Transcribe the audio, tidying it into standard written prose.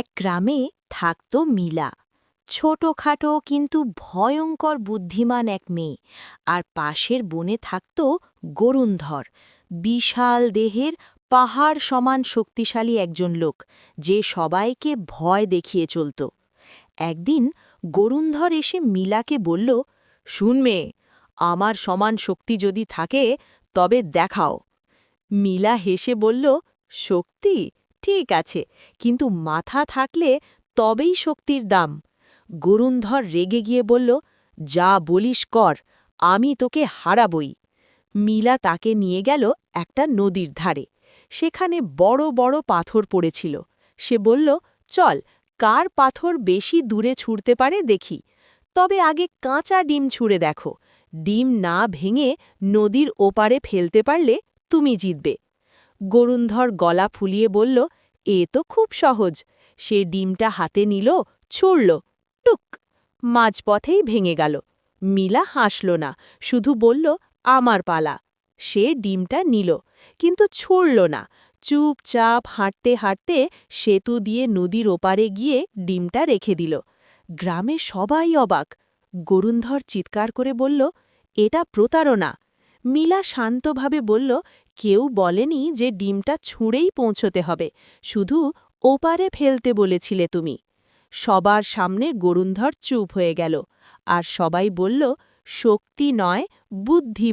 এক গ্রামে থাকত মিলা। ছোটখাটো কিন্তু ভয়ঙ্কর বুদ্ধিমান এক মেয়ে। আর পাশের বনে থাকত গরুণধর, বিশাল দেহের পাহাড় সমান শক্তিশালী একজন লোক, যে সবাইকে ভয় দেখিয়ে চলত। একদিন গরুণধর এসে মিলাকে বলল, শুন মেয়ে, আমার সমান শক্তি যদি থাকে তবে দেখাও। মিলা হেসে বলল, শক্তি ঠিক আছে, কিন্তু মাথা থাকলে তবেই শক্তির দাম। গরুণধর রেগে গিয়ে বলল, যা বলিস কর, আমি তোকে হারাবই। মিলা তাকে নিয়ে গেল একটা নদীর ধারে। সেখানে বড় বড় পাথর পড়েছিল। সে বলল, চল, কার পাথর বেশি দূরে ছুঁড়তে পারে দেখি। তবে আগে কাঁচা ডিম ছুঁড়ে দেখো। ডিম না ভেঙে নদীর ওপারে ফেলতে পারলে তুমি জিতবে। গরুণধর গলা ফুলিয়ে বলল, এ তো খুব সহজ। সে ডিমটা হাতে নিল, ছুঁড়ল, টুক, মাঝপথেই ভেঙে গেল। মিলা হাসল না, শুধু বলল, আমার পালা। সে ডিমটা নিল, কিন্তু ছুঁড়ল না। চুপচাপ হাঁটতে হাঁটতে সেতু দিয়ে নদীর ওপারে গিয়ে ডিমটা রেখে দিল। গ্রামে সবাই অবাক। গরুণধর চিৎকার করে বলল, এটা প্রতারণা। মিলা শান্তভাবে বলল, কেউ বলেনি যে ডিমটা ছুঁড়েই পৌঁছতে হবে, শুধু ওপারে ফেলতে বলেছিলে তুমি। সবার সামনে গরুণধর চুপ হয়ে গেল, আর সবাই বলল, শক্তি নয়, বুদ্ধি